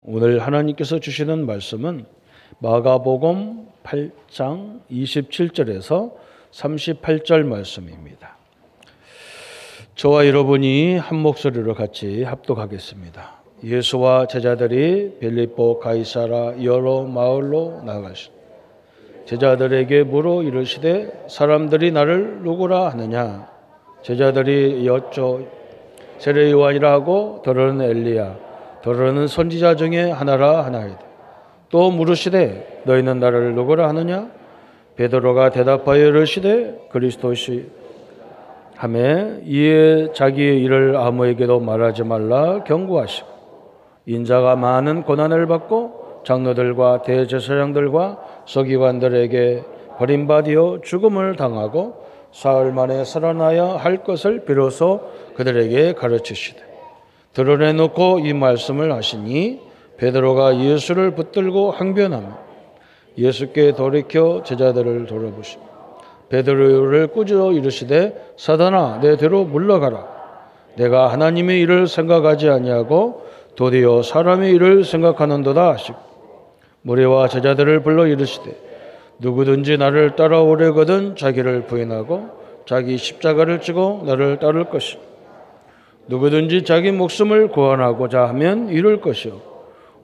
오늘 하나님께서 주시는 말씀은 마가복음 8장 27절에서 38절 말씀입니다. 저와 여러분이 한 목소리로 같이 합독하겠습니다. 예수와 제자들이 빌립보 가이사라 여러 마을로 나가시니 제자들에게 물어 이르시되 사람들이 나를 누구라 하느냐? 제자들이 여쭤 세례 요한이라 하고 더러는 엘리야 더러는 선지자 중에 하나라 하나이다. 또 물으시되 너희는 나를 누구라 하느냐? 베드로가 대답하여 이르시되 그리스도시 하매 이에 자기의 일을 아무에게도 말하지 말라 경고하시고 인자가 많은 고난을 받고 장로들과 대제사장들과 서기관들에게 버림받아 죽음을 당하고 사흘 만에 살아나야 할 것을 비로소 그들에게 가르치시되 드러내놓고 이 말씀을 하시니 베드로가 예수를 붙들고 항변하며 예수께 돌이켜 제자들을 돌아보시고 베드로를 꾸짖어 이르시되 사단아 내 뒤로 물러가라. 내가 하나님의 일을 생각하지 아니하고 도리어 사람의 일을 생각하는도다 하시고 무리와 제자들을 불러 이르시되 누구든지 나를 따라오려거든 자기를 부인하고 자기 십자가를 지고 나를 따를 것이요 누구든지 자기 목숨을 구원하고자 하면 이룰 것이요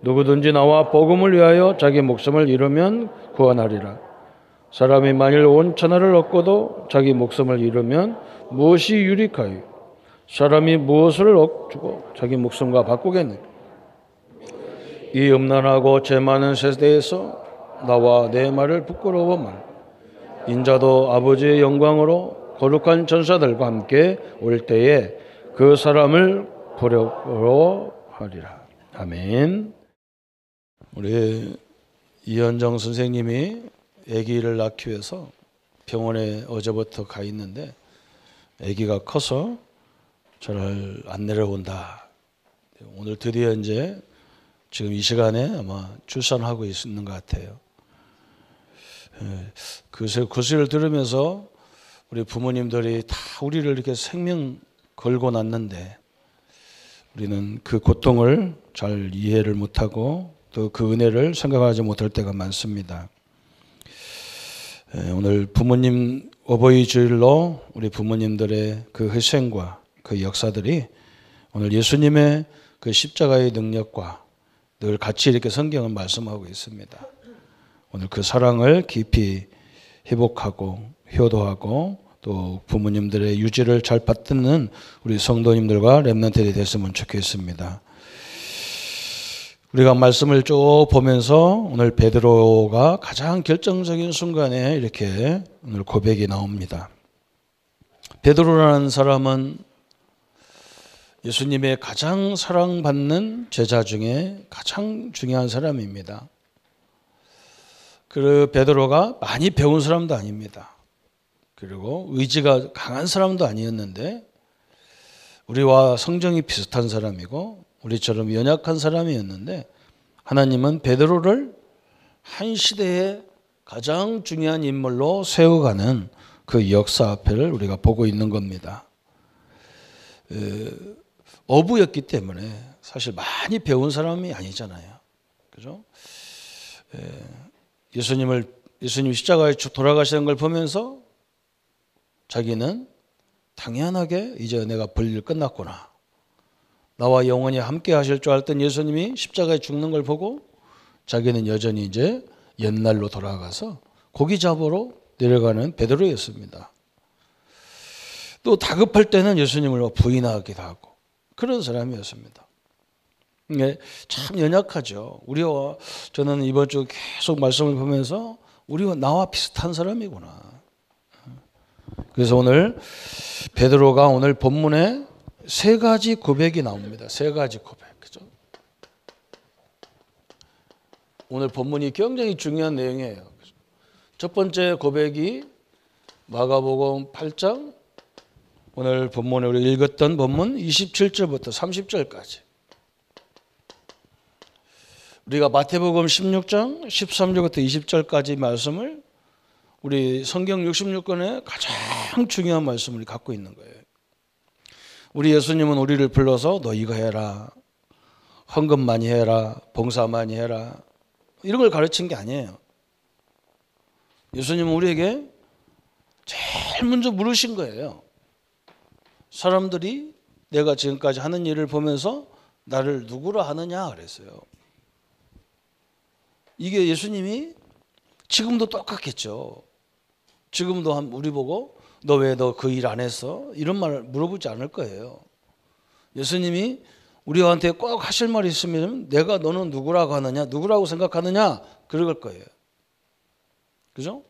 누구든지 나와 복음을 위하여 자기 목숨을 잃으면 구원하리라. 사람이 만일 온 천하를 얻고도 자기 목숨을 잃으면 무엇이 유익하여 사람이 무엇을 얻고 자기 목숨과 바꾸겠느냐. 이 음란하고 죄 많은 세대에서 나와 내 말을 부끄러워 말 인자도 아버지의 영광으로 거룩한 전사들과 함께 올 때에 그 사람을 부러워하리라. 아멘. 우리 이현정 선생님이 아기를 낳기 위해서 병원에 어제부터 가 있는데 아기가 커서 잘 안 내려온다. 오늘 드디어 이제 지금 이 시간에 아마 출산하고 있는 것 같아요. 그 소리를 들으면서 우리 부모님들이 다 우리를 이렇게 생명 걸고 났는데 우리는 그 고통을 잘 이해를 못하고 또 그 은혜를 생각하지 못할 때가 많습니다. 오늘 부모님 어버이 주일로 우리 부모님들의 그 희생과 그 역사들이 오늘 예수님의 그 십자가의 능력과 늘 같이 이렇게 성경은 말씀하고 있습니다. 오늘 그 사랑을 깊이 회복하고 효도하고 또 부모님들의 유지를 잘 받드는 우리 성도님들과 렘넌트들이 됐으면 좋겠습니다. 우리가 말씀을 쭉 보면서 오늘 베드로가 가장 결정적인 순간에 이렇게 오늘 고백이 나옵니다. 베드로라는 사람은 예수님의 가장 사랑받는 제자 중에 가장 중요한 사람입니다. 그 베드로가 많이 배운 사람도 아닙니다. 그리고 의지가 강한 사람도 아니었는데 우리와 성정이 비슷한 사람이고 우리처럼 연약한 사람이었는데 하나님은 베드로를 한 시대의 가장 중요한 인물로 세워가는 그 역사 앞을 우리가 보고 있는 겁니다. 어부였기 때문에 사실 많이 배운 사람이 아니잖아요. 그죠? 예수님 십자가에 돌아가시는 걸 보면서 자기는 당연하게 이제 내가 볼일 끝났구나. 나와 영원히 함께 하실 줄 알았던 예수님이 십자가에 죽는 걸 보고 자기는 여전히 이제 옛날로 돌아가서 고기 잡으러 내려가는 베드로였습니다. 또 다급할 때는 예수님을 부인하기도 하고 그런 사람이었습니다. 참 연약하죠. 우리와 저는 이번 주 계속 말씀을 보면서 우리와 나와 비슷한 사람이구나. 그래서 오늘 베드로가 오늘 본문에 세 가지 고백이 나옵니다. 세 가지 고백. 그죠? 오늘 본문이 굉장히 중요한 내용이에요. 첫 번째 고백이 마가복음 8장 오늘 본문에 우리 읽었던 본문 27절부터 30절까지. 우리가 마태복음 16장 13절부터 20절까지 말씀을 우리 성경 66권의 가장 중요한 말씀을 갖고 있는 거예요. 우리 예수님은 우리를 불러서 너 이거 해라. 헌금 많이 해라, 봉사 많이 해라, 이런 걸 가르친 게 아니에요. 예수님은 우리에게 제일 먼저 물으신 거예요. 사람들이 내가 지금까지 하는 일을 보면서 나를 누구라 하느냐 그랬어요. 이게 예수님이 지금도 똑같겠죠. 지금도 우리 보고 너 왜 너 그 일 안 했어? 이런 말 물어보지 않을 거예요. 예수님이 우리한테 꼭 하실 말이 있으면 내가 너는 누구라고 하느냐, 누구라고 생각하느냐 그럴 거예요. 그죠?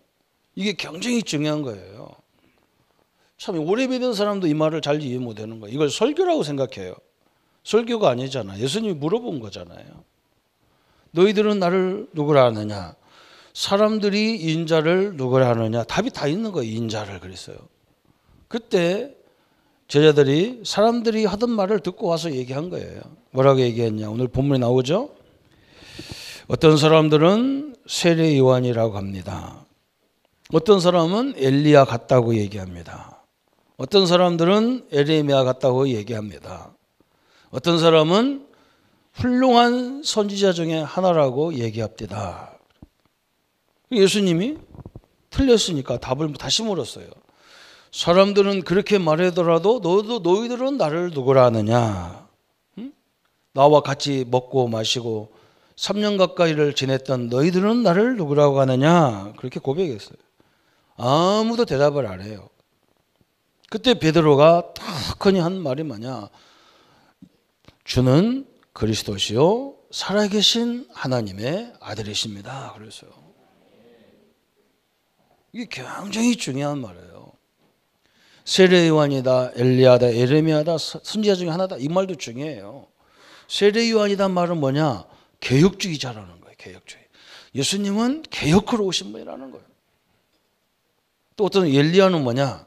이게 굉장히 중요한 거예요. 참 오래 믿은 사람도 이 말을 잘 이해 못하는 거예요. 이걸 설교라고 생각해요. 설교가 아니잖아. 예수님이 물어본 거잖아요. 너희들은 나를 누구라 하느냐? 사람들이 인자를 누구라 하느냐? 답이 다 있는 거예요. 인자를 그랬어요. 그때 제자들이 사람들이 하던 말을 듣고 와서 얘기한 거예요. 뭐라고 얘기했냐? 오늘 본문에 나오죠. 어떤 사람들은 세례 요한이라고 합니다. 어떤 사람은 엘리야 같다고 얘기합니다. 어떤 사람들은 에레미야 같다고 얘기합니다. 어떤 사람은 훌륭한 선지자 중에 하나라고 얘기합니다. 예수님이 틀렸으니까 답을 다시 물었어요. 사람들은 그렇게 말하더라도 너희들은 나를 누구라 하느냐? 응? 나와 같이 먹고 마시고 3년 가까이를 지냈던 너희들은 나를 누구라고 하느냐? 그렇게 고백했어요. 아무도 대답을 안 해요. 그때 베드로가 탁하니 한 말이 뭐냐? 주는 그리스도시요 살아계신 하나님의 아들이십니다. 그랬어요. 이게 굉장히 중요한 말이에요. 세례 요한이다, 엘리야다, 에레미야다, 선지자 중에 하나다 이 말도 중요해요. 세례 요한이다 말은 뭐냐? 개혁주의자라는 거예요. 개혁주의. 예수님은 개혁으로 오신 분이라는 거예요. 또 어떤 엘리야는 뭐냐?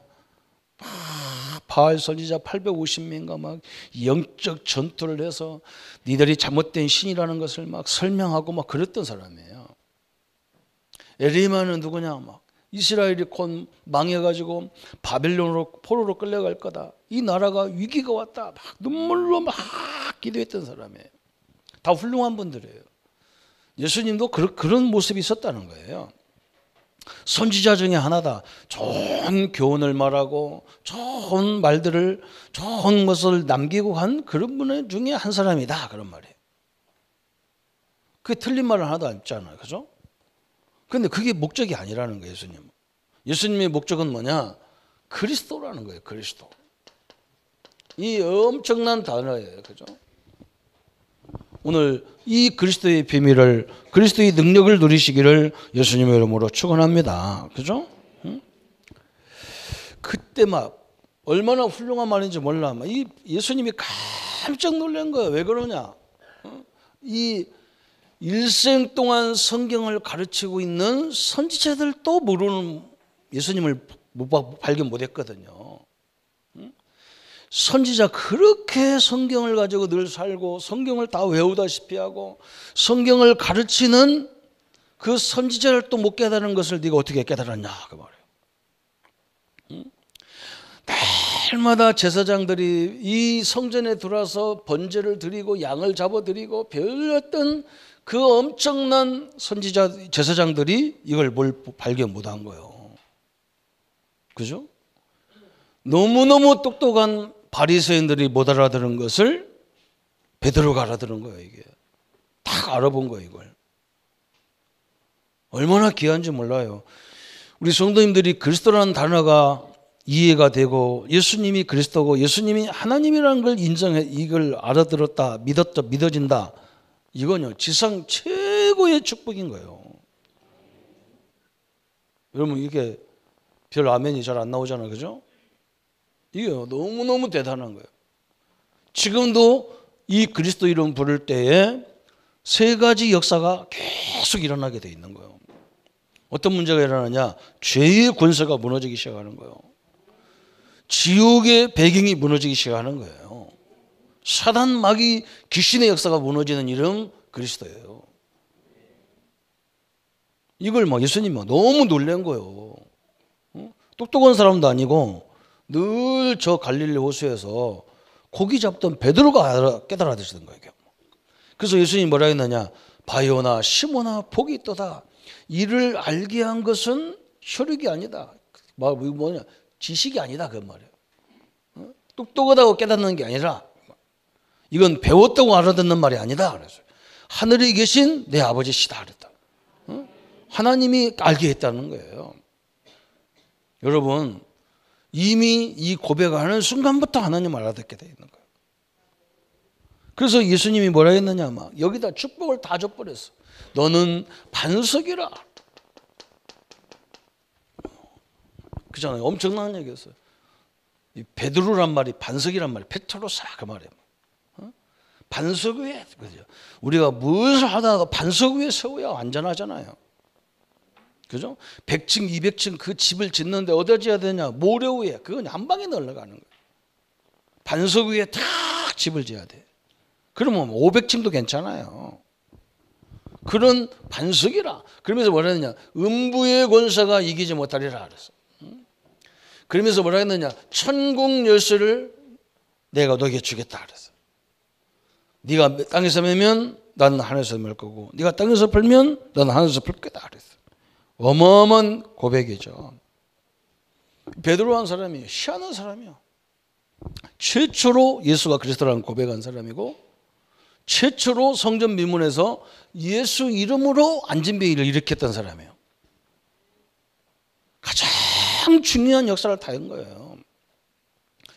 바알 선지자 850명과 막 영적 전투를 해서 니들이 잘못된 신이라는 것을 막 설명하고 막 그랬던 사람이에요. 에레미야는 누구냐? 막 이스라엘이 곧 망해가지고 바벨론으로 포로로 끌려갈 거다. 이 나라가 위기가 왔다. 막 눈물로 막 기도했던 사람이에요. 다 훌륭한 분들이에요. 예수님도 그런 모습이 있었다는 거예요. 선지자 중에 하나다. 좋은 교훈을 말하고 좋은 말들을 좋은 것을 남기고 한 그런 분 중에 한 사람이다. 그런 말이에요. 그게 틀린 말은 하나도 없잖아요. 그죠? 그런데 그게 목적이 아니라는 거예요. 예수님. 예수님의 목적은 뭐냐? 그리스도라는 거예요. 그리스도. 이 엄청난 단어예요. 그죠? 오늘 이 그리스도의 비밀을, 그리스도의 능력을 누리시기를 예수님의 이름으로 축원합니다. 그죠? 응? 그때 막 얼마나 훌륭한 말인지 몰라. 이 예수님이 깜짝 놀란 거예요. 왜 그러냐? 이 일생 동안 성경을 가르치고 있는 선지자들도 모르는 예수님을 발견 못했거든요. 선지자 그렇게 성경을 가지고 늘 살고 성경을 다 외우다시피 하고 성경을 가르치는 그 선지자를 또 못 깨달은 것을 네가 어떻게 깨달았냐 그 말이에요. 날마다 제사장들이 이 성전에 들어와서 번제를 드리고 양을 잡아드리고 별렸던 그 엄청난 선지자 제사장들이 이걸 발견 못한 거예요. 그죠? 너무너무 똑똑한 바리새인들이 못 알아들은 것을 베드로가 알아들은 거예요. 이게 딱 알아본 거예요. 이걸 얼마나 귀한지 몰라요. 우리 성도님들이 그리스도라는 단어가 이해가 되고 예수님이 그리스도고 예수님이 하나님이라는 걸 인정해 이걸 알아들었다 믿어진다. 이건요 지상 최고의 축복인 거예요. 여러분 이게 별 아멘이 잘 안 나오잖아요. 그죠? 이게 너무너무 대단한 거예요. 지금도 이 그리스도 이름 부를 때에 세 가지 역사가 계속 일어나게 돼 있는 거예요. 어떤 문제가 일어나냐? 죄의 권세가 무너지기 시작하는 거예요. 지옥의 배경이 무너지기 시작하는 거예요. 사단 마귀 귀신의 역사가 무너지는 이름 그리스도예요. 이걸 막 예수님이 너무 놀란 거예요. 똑똑한 사람도 아니고 늘 저 갈릴리 호수에서 고기 잡던 베드로가 깨달아 드시던 거예요. 그래서 예수님이 뭐라 했느냐? 바요나 시모나 복이 있도다. 이를 알게 한 것은 혈육이 아니다. 뭐냐? 지식이 아니다. 그 말이에요. 똑똑하다고 깨닫는 게 아니라 이건 배웠다고 알아듣는 말이 아니다. 그래서 하늘에 계신 내 아버지시다. 그랬다. 하나님이 알게 했다는 거예요. 여러분, 이미 이 고백하는 순간부터 하나님 알아듣게 되어 있는 거예요. 그래서 예수님이 뭐라 했느냐? 막 여기다 축복을 다 줘버렸어. 너는 반석이라. 그잖아요. 엄청난 얘기였어요. 이 베드로란 말이 반석이란 말이 페트로사 그 말이에요. 반석 위에, 그죠? 우리가 무엇을 하다가 반석 위에 세워야 안전하잖아요. 그죠? 100층, 200층 그 집을 짓는데 어디다 지어야 되냐? 모래 위에. 그건 한 방에 날아가는 거예요. 반석 위에 탁 집을 지어야 돼. 그러면 500층도 괜찮아요. 그런 반석이라. 그러면서 뭐라 했느냐? 음부의 권세가 이기지 못하리라 그랬어. 그러면서 뭐라 했느냐? 천국 열쇠를 내가 너에게 주겠다 그랬어. 네가 땅에서 매면 나는 하늘에서 맬 거고, 네가 땅에서 풀면 나는 하늘에서 풀 거다 그랬어. 어마어마한 고백이죠. 베드로한 사람이 희한한 사람이요. 최초로 예수가 그리스도라는 고백한 사람이고, 최초로 성전 미문에서 예수 이름으로 안진뱅이를 일으켰던 사람이에요. 가장 중요한 역사를 다 한 거예요.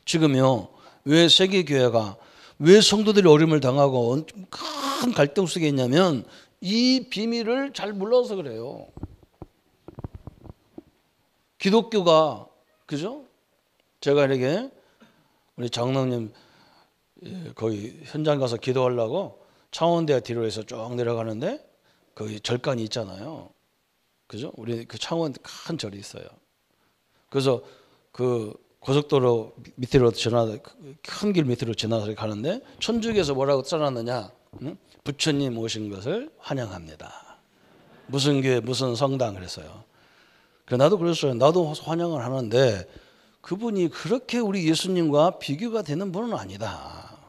지금요, 왜 세계교회가, 왜 성도들이 어려움을 당하고 큰 갈등 속에 있냐면 이 비밀을 잘 몰라서 그래요. 기독교가, 그죠? 제가 이렇게 우리 장로님 거기 현장 가서 기도하려고 창원대 뒤로에서 쭉 내려가는데 거기 절간이 있잖아요. 그죠? 우리 그 창원 큰 절이 있어요. 그래서 그 고속도로 밑으로 큰 길 밑으로 지나서 가는데 천주교에서 뭐라고 써놨느냐? 부처님 오신 것을 환영합니다. 무슨 교회 무슨 성당 그랬어요. 나도 그랬어요. 나도 환영을 하는데 그분이 그렇게 우리 예수님과 비교가 되는 분은 아니다.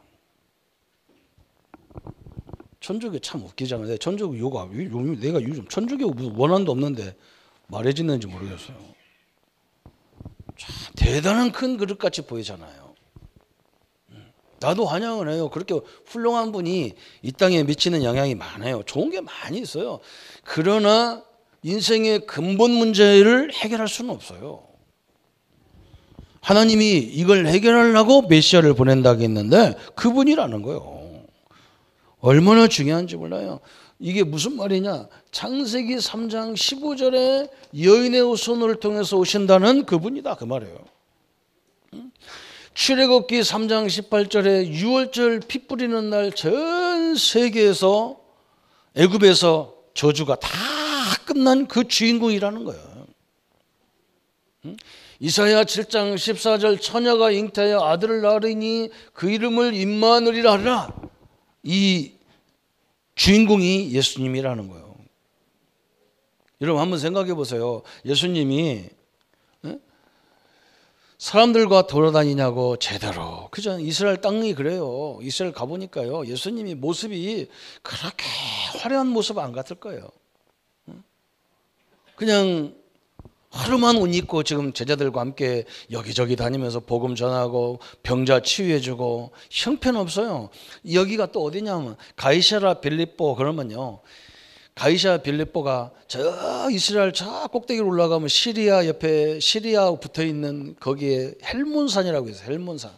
천주교 참 웃기잖아요. 천주교 요가 내가 요즘 천주교 무슨 원한도 없는데 말해지는지 모르겠어요. 참 대단한 큰 그릇같이 보이잖아요. 나도 환영을 해요. 그렇게 훌륭한 분이 이 땅에 미치는 영향이 많아요. 좋은 게 많이 있어요. 그러나 인생의 근본 문제를 해결할 수는 없어요. 하나님이 이걸 해결하려고 메시아를 보낸다고 했는데 그분이라는 거예요. 얼마나 중요한지 몰라요. 이게 무슨 말이냐? 창세기 3장 15절에 여인의 후손을 통해서 오신다는 그분이다 그 말이에요. 출애굽기 3장 18절에 6월절 피 뿌리는 날 전 세계에서 애굽에서 저주가 다 끝난 그 주인공이라는 거예요. 이사야 7장 14절 처녀가 잉태하여 아들을 낳으리니 그 이름을 임마누엘이라 하라. 이 주인공이 예수님이라는 거예요. 여러분 한번 생각해 보세요. 예수님이 사람들과 돌아다니냐고 제대로. 그죠? 이스라엘 땅이 그래요. 이스라엘 가보니까요. 예수님이 모습이 그렇게 화려한 모습 안 같을 거예요. 그냥 하루만 옷 입고 지금 제자들과 함께 여기저기 다니면서 복음 전하고 병자 치유해주고 형편없어요. 여기가 또 어디냐면 가이사랴 빌립보 그러면요. 가이사랴 빌립보가 저 이스라엘 저 꼭대기로 올라가면 시리아 옆에 시리아 붙어있는 거기에 헬몬산이라고 있어요. 헬몬산.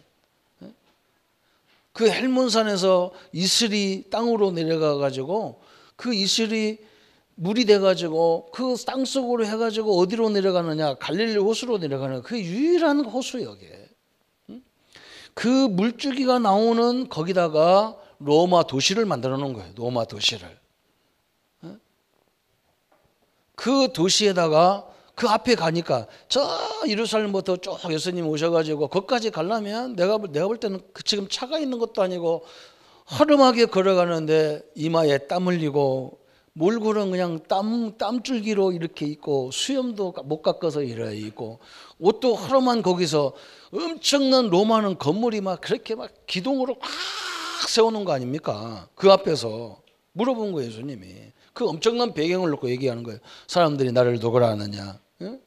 그 헬몬산에서 이슬이 땅으로 내려가 가지고 그 이슬이 물이 돼가지고 그 땅속으로 해가지고 어디로 내려가느냐? 갈릴리 호수로 내려가는 그 유일한 호수예요. 이게. 그 물줄기가 나오는 거기다가 로마 도시를 만들어 놓은 거예요. 로마 도시를. 그 도시에다가 그 앞에 가니까 저 예루살렘부터 쭉 예수님 오셔가지고 거기까지 가려면 내가 볼 때는 지금 차가 있는 것도 아니고 허름하게 걸어가는데 이마에 땀 흘리고 몰골은 그냥 땀줄기로 이렇게 있고 수염도 못 깎아서 이래 있고 옷도 허름한 거기서 엄청난 로마는 건물이 막 그렇게 막 기둥으로 막 세우는 거 아닙니까? 그 앞에서 물어본 거예요, 예수님이. 그 엄청난 배경을 놓고 얘기하는 거예요. 사람들이 나를 누구라 하느냐? 예?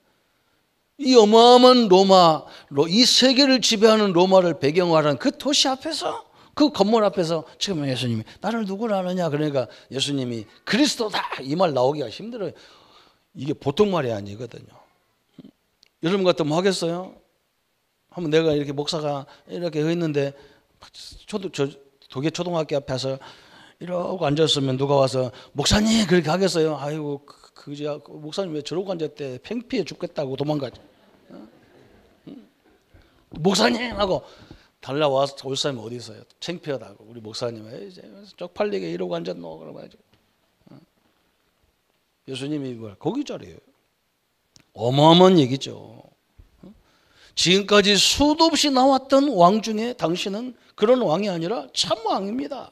이 어마어마한 로마, 이 세계를 지배하는 로마를 배경으로 하는 그 도시 앞에서, 그 건물 앞에서 지금 예수님이 나를 누구라 하느냐? 그러니까 예수님이 그리스도다 이 말 나오기가 힘들어요. 이게 보통 말이 아니거든요. 여러분 같으면 뭐 하겠어요? 한번 내가 이렇게 목사가 이렇게 했는데 도계 초등학교 앞에서 이러고 앉았으면 누가 와서 목사님 그렇게 하겠어요? 아이고 목사님 왜 저러고 앉았대? 창피해 죽겠다고 도망가지. 목사님 하고 달라와서 올 사람이 어디 있어요? 창피하다고. 우리 목사님 이제 쪽팔리게 이러고 앉았노 그러면 예수님이 뭘 거기 자리예요. 어마어마한 얘기죠. 지금까지 수도 없이 나왔던 왕 중에 당신은 그런 왕이 아니라 참 왕입니다.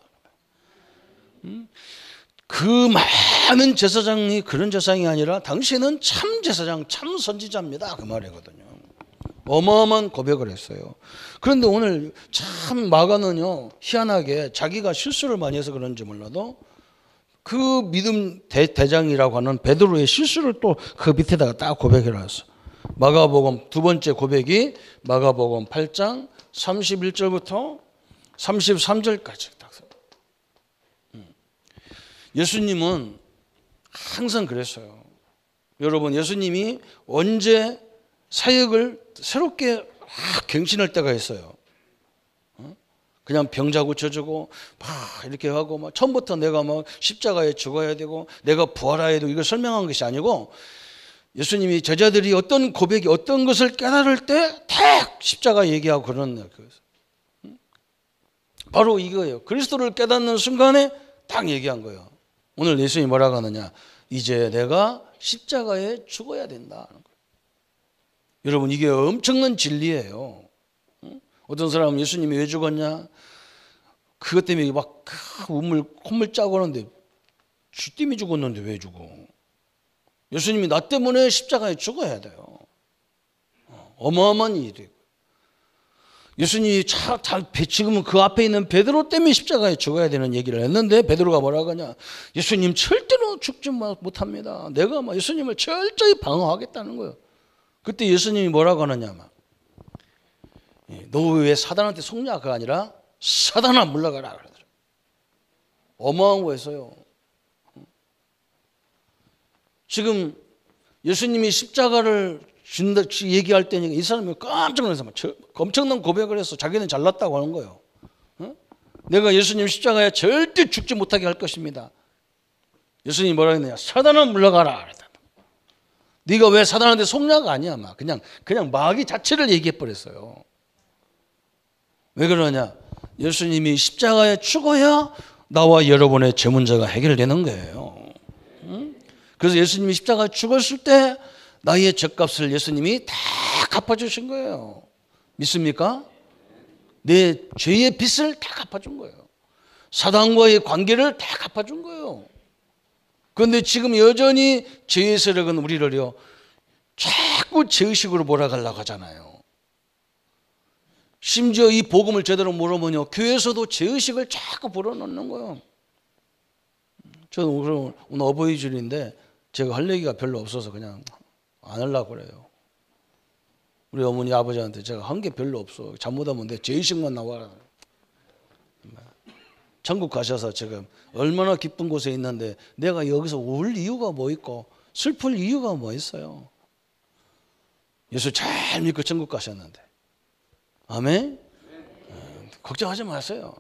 그 많은 제사장이 그런 제사장이 아니라 당신은 참 제사장, 참 선지자입니다. 그 말이거든요. 어마어마한 고백을 했어요. 그런데 오늘 참 마가는요, 희한하게 자기가 실수를 많이 해서 그런지 몰라도 그 믿음 대장이라고 하는 베드로의 실수를 또 그 밑에다가 딱 고백해 놨어. 마가복음 두 번째 고백이 마가복음 8장 31절부터 33절까지. 예수님은 항상 그랬어요. 여러분, 예수님이 언제 사역을 새롭게 갱신할 때가 있어요. 그냥 병자 고쳐주고 막 이렇게 하고 막 처음부터 내가 막 십자가에 죽어야 되고 내가 부활해야 되고 이걸 설명한 것이 아니고, 예수님이 제자들이 어떤 고백이 어떤 것을 깨달을 때 딱 십자가 얘기하고 그러는 거예요. 바로 이거예요. 그리스도를 깨닫는 순간에 딱 얘기한 거예요. 오늘 예수님이 뭐라고 하느냐? 이제 내가 십자가에 죽어야 된다. 여러분, 이게 엄청난 진리예요. 어떤 사람은 예수님이 왜 죽었냐? 그것 때문에 막 콧물 짜고 하는데 쥐 때문에 죽었는데 왜 죽어? 예수님이 나 때문에 십자가에 죽어야 돼요. 어마어마한 일이에요. 예수님이 지금은 그 앞에 있는 베드로 때문에 십자가에 죽어야 되는 얘기를 했는데 베드로가 뭐라고 하냐? 예수님 절대로 죽지 못합니다. 내가 막 예수님을 철저히 방어하겠다는 거예요. 그때 예수님이 뭐라고 하느냐? 너 왜 사단한테 속냐? 그가 아니라 사단아 물러가라 그러더라고요. 어마어마한 거였어요. 지금 예수님이 십자가를 준다 얘기할 때니까 이 사람이 깜짝 놀라서 엄청난 고백을 해서 자기는 잘났다고 하는 거예요. 내가 예수님 십자가에 절대 죽지 못하게 할 것입니다. 예수님이 뭐라 했느냐? 사단아 물러가라. 네가 왜 사단한테 속냐가 아니야. 그냥 마귀 자체를 얘기해 버렸어요. 왜 그러냐? 예수님이 십자가에 죽어야 나와 여러분의 죄 문제가 해결되는 거예요. 그래서 예수님이 십자가에 죽었을 때 나의 죗값을 예수님이 다 갚아주신 거예요. 믿습니까? 내 죄의 빚을 다 갚아준 거예요. 사단과의 관계를 다 갚아준 거예요. 그런데 지금 여전히 죄의 세력은 우리를요 자꾸 죄의식으로 몰아가려고 하잖아요. 심지어 이 복음을 제대로 모르면요 교회에서도 죄의식을 자꾸 불어넣는 거예요. 저는 오늘 어버이줄인데 제가 할 얘기가 별로 없어서 그냥 안 하려고 그래요. 우리 어머니 아버지한테 제가 한 게 별로 없어. 잘못하면 내 죄의식만 나와. 천국 가셔서 지금 얼마나 기쁜 곳에 있는데 내가 여기서 울 이유가 뭐 있고 슬플 이유가 뭐 있어요. 예수 잘 믿고 천국 가셨는데. 아멘? 걱정하지 마세요.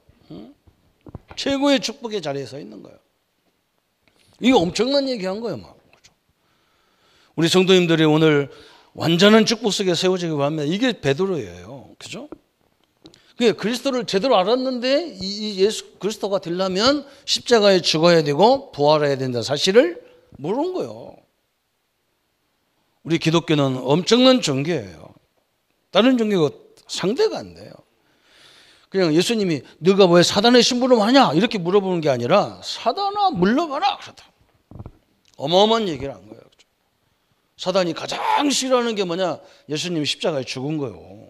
최고의 축복의 자리에 서 있는 거예요. 이거 엄청난 얘기한 거예요. 우리 성도님들이 오늘 완전한 축복 속에 세워지기 바랍니다. 이게 베드로예요. 그죠? 그리스도를 제대로 알았는데 이 예수 그리스도가 되려면 십자가에 죽어야 되고 부활해야 된다는 사실을 모르는 거예요. 우리 기독교는 엄청난 종교예요. 다른 종교가 상대가 안 돼요. 그냥 예수님이 네가 왜 사단의 심부름 하냐 이렇게 물어보는 게 아니라 사단아 물러가라 그러다. 어마어마한 얘기를 한 거예요. 사단이 가장 싫어하는 게 뭐냐? 예수님이 십자가에 죽은 거예요.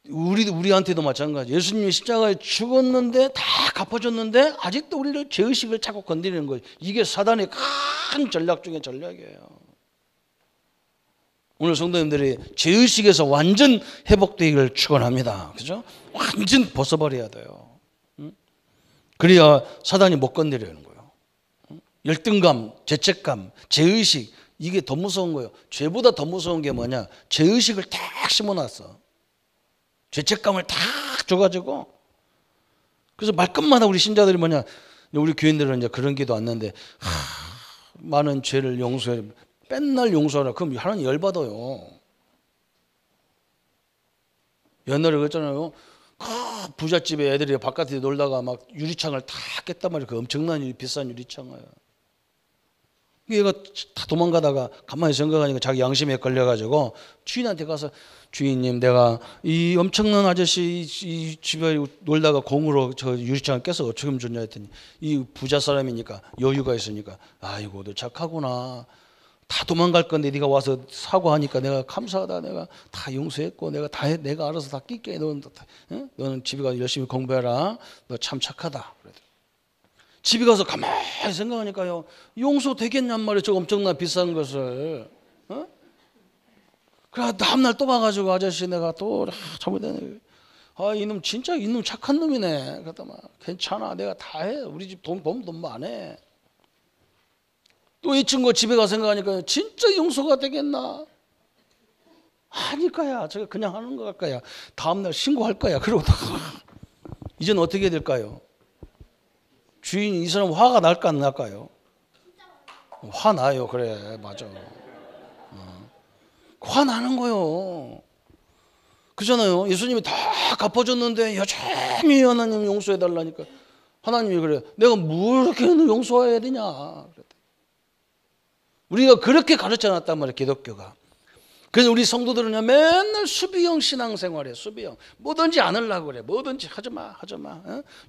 우리한테도 마찬가지. 예수님이 십자가에 죽었는데 다 갚아줬는데 아직도 우리를 죄의식을 자꾸 건드리는 거예요. 이게 사단의 큰 전략 중에 전략이에요. 오늘 성도님들이 죄의식에서 완전 회복되기를 축원합니다. 그죠? 완전 벗어버려야 돼요. 그래야 사단이 못 건드리는 거예요. 열등감, 죄책감, 죄의식, 이게 더 무서운 거예요. 죄보다 더 무서운 게 뭐냐? 죄의식을 딱 심어놨어. 죄책감을 딱 줘가지고. 그래서 말끝마다 우리 신자들이 뭐냐? 우리 교인들은 이제 그런 기도 왔는데, 많은 죄를 용서해. 맨날 용서하라. 그럼 하나님 열받아요. 옛날에 그랬잖아요. 부잣집에 애들이 바깥에 놀다가 막 유리창을 다 깼단 말이에요. 그 엄청난 비싼 유리창을. 얘가 다 도망가다가 가만히 생각하니까 자기 양심에 걸려가지고 주인한테 가서, 주인님, 내가 이 엄청난 아저씨 이 집에 놀다가 공으로 저 유리창을 깨서 어떻게 하면 좋냐 했더니, 이 부자 사람이니까 여유가 있으니까, 아이고 너 착하구나. 다 도망갈 건데 네가 와서 사과하니까 내가 감사하다. 내가 다 용서했고 내가 다 해, 내가 알아서 다 낄게. 너는 집에 가서 열심히 공부해라. 너 참 착하다. 집에 가서 가만히 생각하니까요, 용서 되겠냔 말이에요. 저 엄청난 비싼 것을. 그래 다음날 또 가가지고, 아저씨 내가 또 잘못했네. 이놈 진짜 이놈 착한 놈이네. 그랬더니 괜찮아, 내가 다 해. 우리 집 돈 많아. 또 이 친구 집에 가서 생각하니까 진짜 용서가 되겠나? 아닐 거야. 제가 그냥 하는 거 같을 거야. 다음날 신고할 거야. 그러고 이제는 어떻게 될까요? 주인 이 사람 화가 날까 안 날까요? 화나요. 그래, 맞아. 화나는 거요. 그잖아요. 예수님이 다 갚아줬는데 여전히 하나님 용서해달라니까. 하나님이 그래, 내가 뭘 이렇게 용서해야 되냐. 우리가 그렇게 가르쳐놨단 말이에요, 기독교가. 그래서 우리 성도들은 맨날 수비형 신앙생활이에요. 수비형. 뭐든지 안 하려고 그래. 뭐든지 하지마.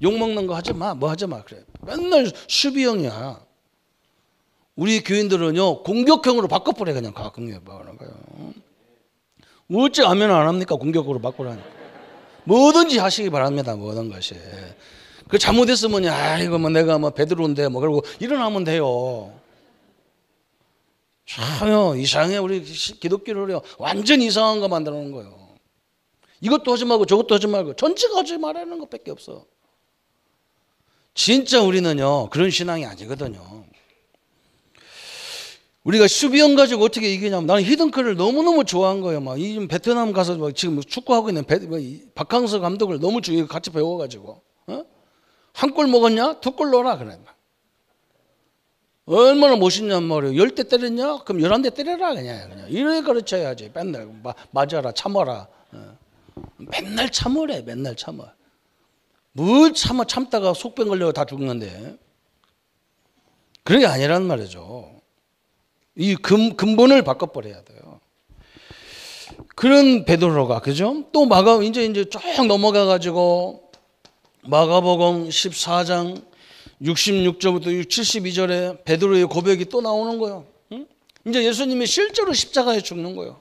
욕먹는 거 하지마. 뭐 하지마. 그래. 맨날 수비형이야. 우리 교인들은요, 공격형으로 바꿔버려. 그냥 공격하는 거예요. 어째 하면 안 합니까? 공격으로 바꾸라니까. 뭐든지 하시기 바랍니다. 모든 것이. 그 잘못했으면, 이거 뭐 내가 뭐 베드로인데 뭐 그러고 일어나면 돼요. 참요, 이상해. 우리 기독교를요, 완전 이상한 거 만들어 놓은 거예요. 이것도 하지 말고 저것도 하지 말고 전체가 하지 말라는 것밖에 없어. 진짜 우리는요, 그런 신앙이 아니거든요. 우리가 수비형 가지고 어떻게 이기냐면, 나는 히든크를 너무너무 좋아한 거예요. 막 이 베트남 가서 막 지금 축구하고 있는 박항서 감독을 너무 같이 배워가지고, 한 골 먹었냐? 2골 넣어라. 그래. 얼마나 멋있냔 말이에요. 10대 때렸냐? 그럼 11대 때려라. 그냥. 이렇게 가르쳐야지. 맨날 맞아라, 참아라. 맨날 참으래. 맨날 참아. 뭘 참다가 속병 걸려고 다 죽는데. 그게 아니란 말이죠. 이 근본을 바꿔버려야 돼요. 그런 베드로가, 그죠? 또 이제 쭉 넘어가가지고 마가복음 14장 66절부터 72절에 베드로의 고백이 또 나오는 거예요. 이제 예수님이 실제로 십자가에 죽는 거예요.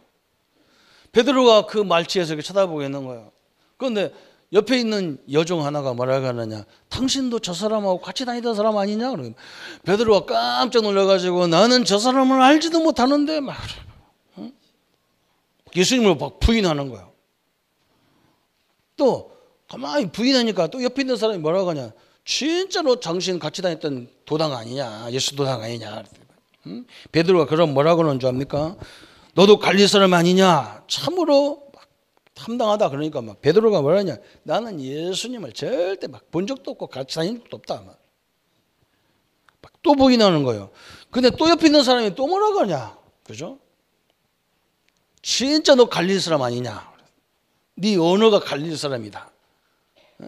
베드로가 그 말치에서 이렇게 쳐다보고 있는 거예요. 그런데 옆에 있는 여종 하나가 뭐라고 하느냐, 당신도 저 사람하고 같이 다니던 사람 아니냐? 그러면 베드로가 깜짝 놀라가지고, 나는 저 사람을 알지도 못하는데 막 예수님을 막 부인하는 거예요. 또 가만히 부인하니까 또 옆에 있는 사람이 뭐라고 하냐, 진짜로 당신 같이 다녔던 도당 아니냐, 예수 도당 아니냐. 베드로가 그럼 뭐라고 하는 줄 압니까? 너도 갈릴 사람 아니냐? 참으로 막 탐당하다. 그러니까 막 베드로가 뭐라냐, 나는 예수님을 절대 막 본 적도 없고 같이 다닌 적도 없다. 막 또 부인하는 거예요. 근데 또 옆에 있는 사람이 또 뭐라고 하냐, 그죠? 진짜 너 갈릴 사람 아니냐? 네 언어가 갈릴 사람이다.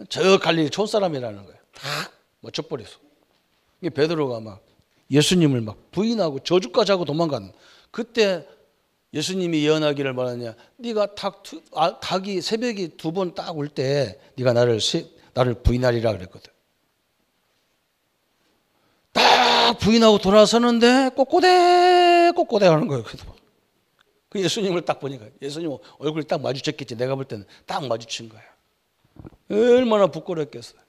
저 갈릴 촌사람이라는 거예요. 다 멋져버렸어. 베드로가 막 예수님을 막 부인하고 저주까지 하고 도망간. 그때 예수님이 예언하기를 말하냐, 네가 닭이 새벽이 2번 딱 올 때 네가 나를 부인하리라 그랬거든. 딱 부인하고 돌아서는데 꼬꼬대 하는 거예요. 그 예수님을 딱 보니까 예수님 얼굴이 딱 마주쳤겠지. 내가 볼 때는 딱 마주친 거야. 얼마나 부끄럽겠어요.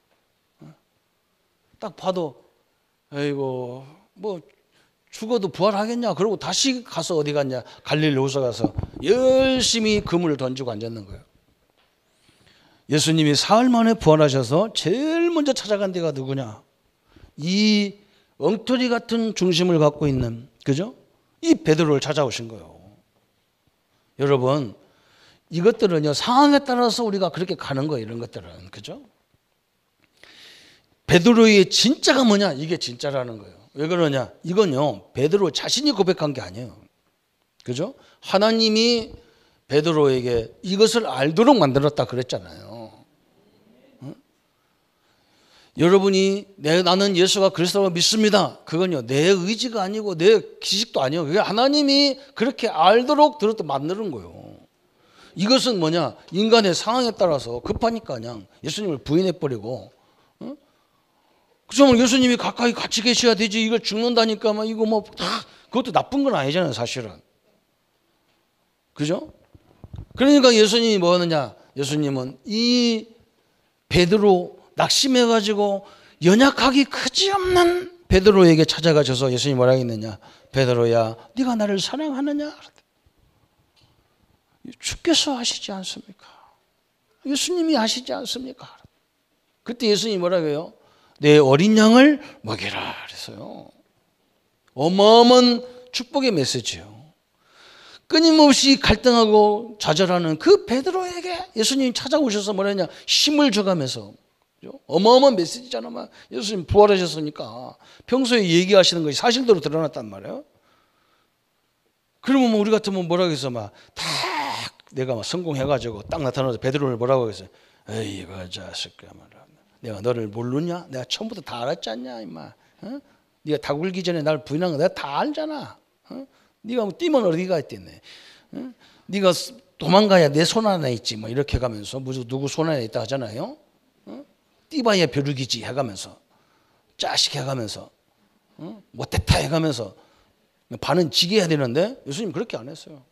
딱 봐도 아이고 뭐 죽어도 부활하겠냐. 그러고 다시 가서 어디 갔냐. 갈릴리 호수 가서 열심히 그물을 던지고 앉았는 거예요. 예수님이 사흘 만에 부활하셔서 제일 먼저 찾아간 데가 누구냐. 이 엉터리 같은 중심을 갖고 있는, 그죠? 이 베드로를 찾아오신 거예요. 여러분, 이것들은요, 상황에 따라서 우리가 그렇게 가는 거예요. 이런 것들은. 그죠? 베드로의 진짜가 뭐냐? 이게 진짜라는 거예요. 왜 그러냐? 이건요, 베드로 자신이 고백한 게 아니에요. 그죠? 하나님이 베드로에게 이것을 알도록 만들었다 그랬잖아요. 응? 여러분이 나는 예수가 그리스도를 믿습니다. 그건요, 내 의지가 아니고 내 기식도 아니에요. 그게 하나님이 그렇게 알도록 만드는 거예요. 이것은 뭐냐? 인간의 상황에 따라서 급하니까 그냥 예수님을 부인해버리고, 응? 그죠? 예수님이 가까이 같이 계셔야 되지. 이걸 죽는다니까, 막 이거 뭐 다, 그것도 나쁜 건 아니잖아요, 사실은. 그죠? 그러니까 예수님이 뭐 하느냐? 예수님은 이 베드로 낙심해가지고 연약하기 그지없는 베드로에게 찾아가셔서 예수님이 뭐라 했느냐? 베드로야, 네가 나를 사랑하느냐? 주께서 하시지 않습니까? 예수님이 하시지 않습니까? 그때 예수님이 뭐라고 해요? 내 어린 양을 먹이라 그랬어요. 어마어마한 축복의 메시지예요. 끊임없이 갈등하고 좌절하는 그 베드로에게 예수님이 찾아오셔서 뭐라냐? 힘을 줘가면서, 어마어마한 메시지잖아. 예수님 부활하셨으니까 평소에 얘기하시는 것이 사실대로 드러났단 말이에요. 그러면 우리 같으면 뭐라고 해서 막 딱 내가 막 성공해가지고 딱 나타나서 베드로를 뭐라고 했어요? 에이, 그 자식아, 내가 너를 모르냐? 내가 처음부터 다 알았지 않냐, 임마. 어? 네가 다 굴기 전에 나를 부인한 거 내가 다 알잖아. 어? 네가 뭐 뛰면 어디가 있겠네. 어? 네가 도망가야 내 손 안에 있지. 뭐 이렇게 가면서 무슨 누구 손 안에 있다 하잖아요. 어? 뛰봐야 벼룩이지 해가면서, 짜식 해가면서, 못됐다 해가면서 반은 지게 해야 되는데 예수님 그렇게 안 했어요.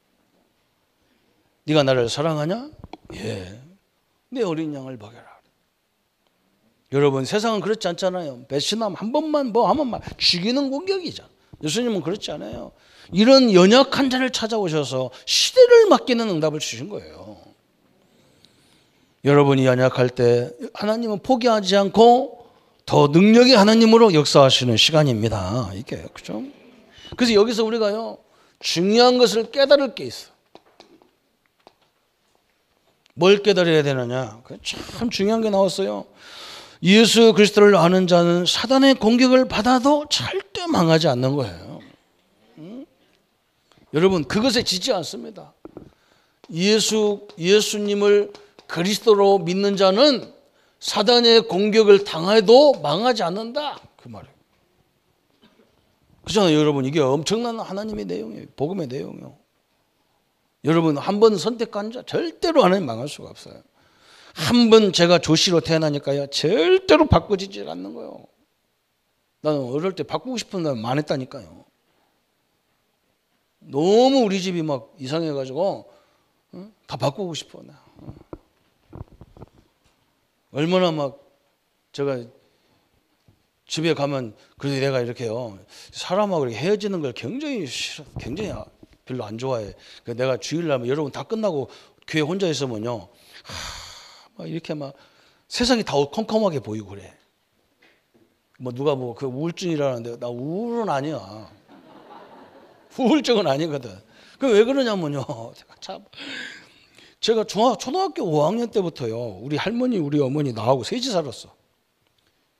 네가 나를 사랑하냐? 예. 내 어린 양을 먹여라. 여러분, 세상은 그렇지 않잖아요. 배신함 한 번만 뭐 하면 막 죽이는 공격이잖아. 예수님은 그렇지 않아요. 이런 연약한 자를 찾아오셔서 시대를 맡기는 응답을 주신 거예요. 여러분이 연약할 때 하나님은 포기하지 않고 더 능력의 하나님으로 역사하시는 시간입니다. 이게 그죠? 그래서 여기서 우리가요, 중요한 것을 깨달을 게 있어. 뭘 깨달아야 되느냐? 참 중요한 게 나왔어요. 예수 그리스도를 아는 자는 사단의 공격을 받아도 절대 망하지 않는 거예요. 여러분, 그것에 지지 않습니다. 예수님을 그리스도로 믿는 자는 사단의 공격을 당해도 망하지 않는다. 그 말이에요. 그렇잖아요, 여러분. 이게 엄청난 하나님의 내용이에요. 복음의 내용이에요. 여러분, 한 번 선택한 자 절대로 하나님 망할 수가 없어요. 한 번 제가 조씨로 태어나니까요, 절대로 바꿔지지 않는 거예요. 나는 어릴 때 바꾸고 싶은 날 많았다니까요. 너무 우리 집이 막 이상해가지고 다 바꾸고 싶어. 나. 얼마나 막 제가 집에 가면, 그래도 내가 이렇게요, 사람하고 이렇게 헤어지는 걸 굉장히 싫어, 굉장히 별로 안 좋아해. 내가 주일날 여러분 다 끝나고 교회 혼자 있으면요, 막 이렇게 막 세상이 다 컴컴하게 보이고 그래. 뭐 누가 뭐 그 우울증이라는데 나 우울은 아니야. 우울증은 아니거든. 그 왜 그러냐면요, 제가 초등학교 5학년 때부터요, 우리 할머니 우리 어머니 나하고 셋이 살았어.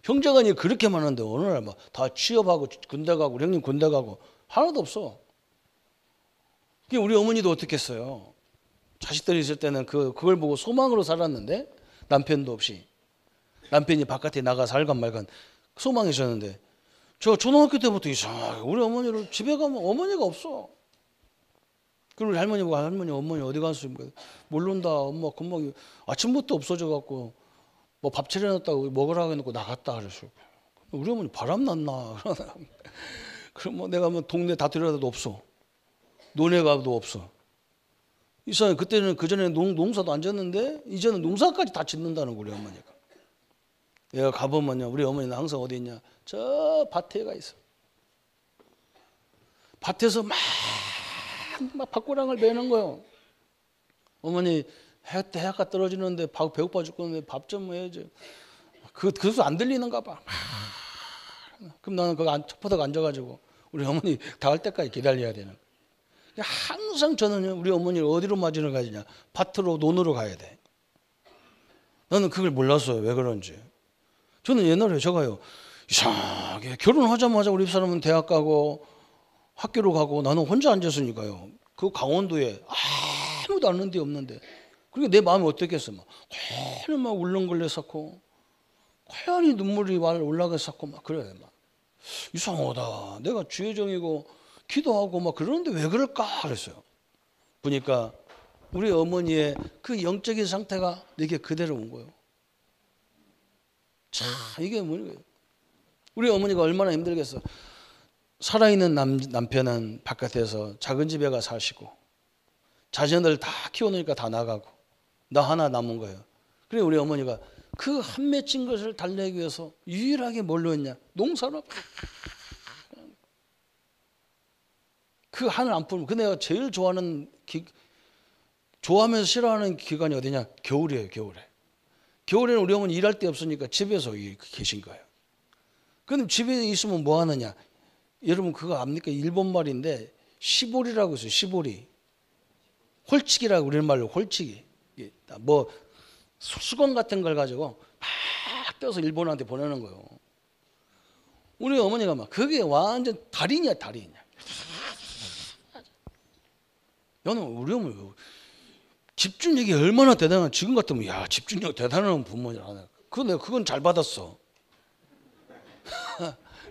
형제간이 그렇게 많은데 어느 날 막 다 취업하고 군대 가고, 우리 형님 군대 가고 하나도 없어. 우리 어머니도 어떻게 했어요? 자식들이 있을 때는 그걸 보고 소망으로 살았는데, 남편도 없이. 남편이 바깥에 나가 살간 말간 소망이 있었는데, 저 초등학교 때부터 이상하게 우리 어머니를 집에 가면 어머니가 없어. 그리고 우리 할머니 보고, 할머니 어머니 어디 갔습니까? 모른다. 엄마 금방 아침부터 없어져 갖고 뭐 밥 차려놨다고 먹으라고 해놓고 나갔다 그랬어요. 우리 어머니 바람 났나? 그럼 뭐 내가 뭐 동네 다 들여다도 없어. 논에 가도 없어. 이상하게 그때는 그전에 농사도 안 졌는데 이제는 농사까지 다 짓는다는 거예요, 우리 어머니가. 얘가 가보면요, 우리 어머니는 항상 어디 있냐? 저 밭에 가 있어. 밭에서 막 밭고랑을 매는 거예요. 어머니 해가 떨어지는데 배고파 죽겠는데 밥 좀 해야지. 그래서 안 들리는가 봐. 그럼 나는 거기 첩포덕 앉아가지고 우리 어머니 다 할 때까지 기다려야 되는 거예요. 항상 저는 우리 어머니를 어디로 맞으러 가지냐? 밭으로 논으로 가야 돼. 나는 그걸 몰랐어요. 왜 그런지. 저는 옛날에 제가요, 이상하게 결혼하자마자 우리 사람은 대학 가고 학교로 가고 나는 혼자 앉았으니까요. 그 강원도에 아무도 아는 데 없는데. 그리고 내 마음이 어떻겠어? 막 울렁거렸었고, 고연히 눈물이 올라갔었고, 막 그래. 막 이상하다. 내가 주의종이고 기도하고 막 그러는데 왜 그럴까? 그랬어요. 보니까 우리 어머니의 그 영적인 상태가 내게 그대로 온 거예요. 참, 이게 뭐예요? 우리 어머니가 얼마나 힘들겠어. 살아있는 남편은 바깥에서 작은 집에 가 사시고 자녀들 다 키워놓으니까 다 나가고 나 하나 남은 거예요. 그래 우리 어머니가 그 한 맺힌 것을 달래기 위해서 유일하게 뭘로 했냐? 농사로. 그 한을 안 풀면. 근데 내가 제일 좋아하면서 싫어하는 기간이 어디냐? 겨울이에요. 겨울에는 우리 어머니 일할 데 없으니까 집에서 계신 거예요. 그럼 집에 있으면 뭐 하느냐? 여러분 그거 압니까? 일본 말인데 시보리라고 있어요. 시보리. 홀치기라고 우리 말로 홀치기. 뭐 수건 같은 걸 가지고 막 떼서 일본한테 보내는 거예요. 우리 어머니가 막 그게 완전 달인이야. 나는 우리 어머니 집중력이 얼마나 대단한, 지금 같으면 야 집중력 대단한 부모냐. 그건 잘 받았어.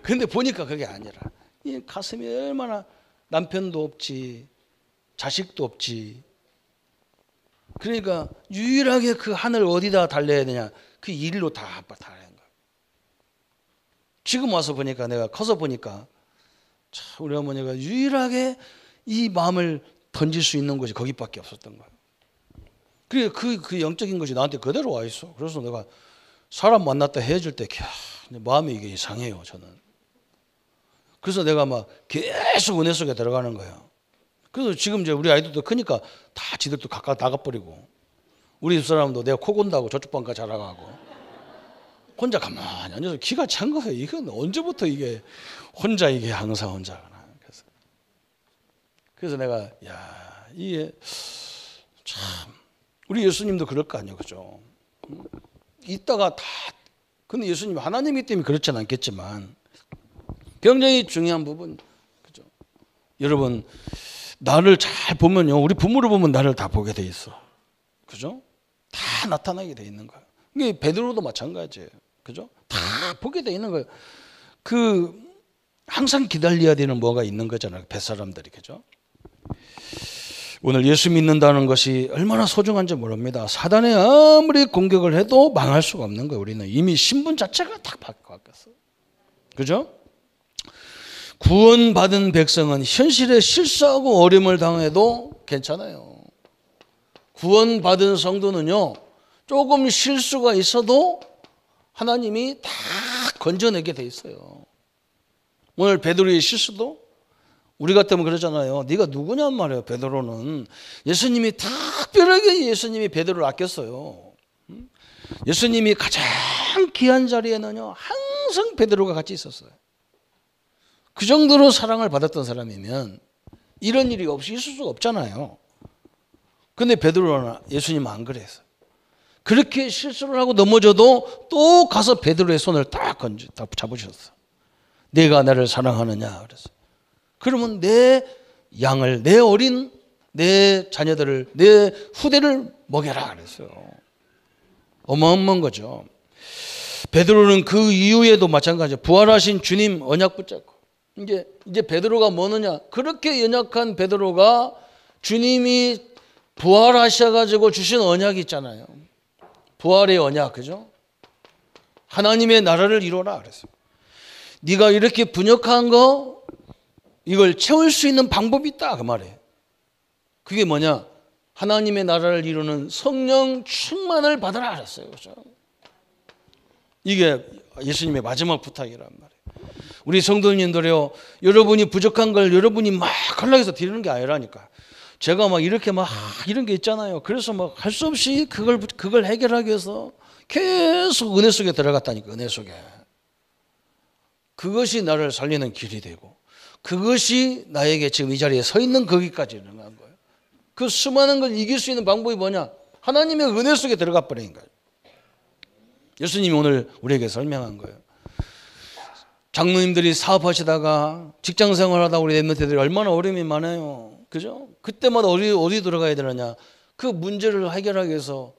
근데 보니까 그게 아니라 이 가슴이 얼마나, 남편도 없지 자식도 없지. 그러니까 유일하게 그 하늘 어디다 달래야 되냐? 그 일로 다 달래는 거야. 지금 와서 보니까, 내가 커서 보니까 참 우리 어머니가 유일하게 이 마음을 던질 수 있는 것이 거기밖에 없었던 거야. 그래 그 영적인 것이 나한테 그대로 와 있어. 그래서 내가 사람 만났다 헤어질 때 마음이 이게 이상해요, 저는. 그래서 내가 막 계속 은혜 속에 들어가는 거예요. 그래서 지금 이제 우리 아이들도 크니까 다 지들도 각각 나가버리고, 우리 집사람도 내가 코 곤다고 저쪽 방가 자라가고 혼자 가만히 앉아서 기가 찬 거예요. 이건 언제부터 이게 혼자, 이게 항상 혼자. 그래서 내가 이게 참, 우리 예수님도 그럴 거 아니에요, 그죠? 이따가 다, 근데 예수님 하나님이기 때문에 그렇지는 않겠지만 굉장히 중요한 부분, 그죠? 여러분 나를 잘 보면요, 우리 부모를 보면 나를 다 보게 돼 있어, 그죠? 다 나타나게 돼 있는 거예요. 이게 베드로도 마찬가지예요, 그죠? 다 보게 돼 있는 거예요. 항상 기다려야 되는 뭐가 있는 거잖아요, 뱃사람들이, 그죠? 오늘 예수 믿는다는 것이 얼마나 소중한지 모릅니다. 사단이 아무리 공격을 해도 망할 수가 없는 거예요. 우리는 이미 신분 자체가 다 바뀌었어요, 그죠? 구원받은 백성은 현실에 실수하고 어려움을 당해도 괜찮아요. 구원받은 성도는요, 조금 실수가 있어도 하나님이 다 건져내게 돼 있어요. 오늘 베드로의 실수도 우리 같으면 그러잖아요. 네가 누구냔 말이에요. 베드로는 예수님이 특별하게 예수님이 베드로를 아꼈어요. 예수님이 가장 귀한 자리에는요 항상 베드로가 같이 있었어요. 그 정도로 사랑을 받았던 사람이면 이런 일이 없이 있을 수가 없잖아요. 근데 베드로는 예수님은 안 그랬어요. 그렇게 실수를 하고 넘어져도 또 가서 베드로의 손을 딱 잡으셨어. 내가 나를 사랑하느냐 그래서. 그러면 내 양을, 내 자녀들을, 내 후대를 먹여라 그랬어요. 어마어마한 거죠. 베드로는 그 이후에도 마찬가지예요. 부활하신 주님 언약 붙잡고, 이제 베드로가 뭐느냐? 그렇게 연약한 베드로가 주님이 부활하셔가지고 주신 언약이 있잖아요. 부활의 언약, 그죠? 하나님의 나라를 이루라 그랬어요. 네가 이렇게 분역한 거, 이걸 채울 수 있는 방법이 있다 그 말이에요. 그게 뭐냐? 하나님의 나라를 이루는 성령 충만을 받으라 그랬어요. 그렇죠? 이게 예수님의 마지막 부탁이란 말이에요. 우리 성도님들요, 여러분이 부족한 걸 여러분이 막 하려고 해서 드리는 게 아니라니까. 제가 막 이렇게 막 이런 게 있잖아요. 그래서 막 할 수 없이 그걸 해결하기 위해서 계속 은혜 속에 들어갔다니까. 은혜 속에. 그것이 나를 살리는 길이 되고, 그것이 나에게 지금 이 자리에 서 있는 거기까지 일어난 거예요. 그 수많은 걸 이길 수 있는 방법이 뭐냐? 하나님의 은혜 속에 들어가 버린 거예요. 예수님이 오늘 우리에게 설명한 거예요. 장로님들이 사업하시다가 직장생활하다 우리 랩런트들이 얼마나 어려움이 많아요. 그죠? 그때마다 어디 들어가야 되느냐? 그 문제를 해결하기 위해서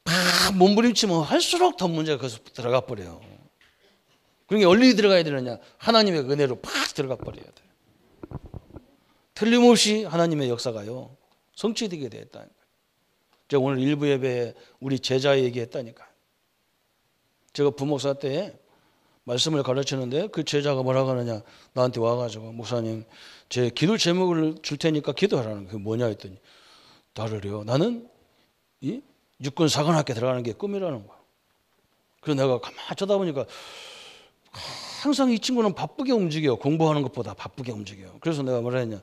막 몸부림치면 할수록 더 문제가 거기서 들어가 버려요. 그러니까 어디 들어가야 되느냐? 하나님의 은혜로 팍 들어가 버려야 돼요. 틀림없이 하나님의 역사가요 성취되게 되었다니까요. 제가 오늘 일부 예배에 우리 제자 얘기했다니까요. 제가 부목사 때 말씀을 가르치는데 그 제자가 뭐라고 하느냐, 나한테 와가지고 목사님 제 기도 제목을 줄 테니까 기도하라는 거예요. 그게 뭐냐 했더니 나를요, 나는 이 육군 사관학교 들어가는 게 꿈이라는 거야. 그래서 내가 가만히 쳐다보니까 항상 이 친구는 바쁘게 움직여. 공부하는 것보다 바쁘게 움직여. 그래서 내가 뭐라 했냐,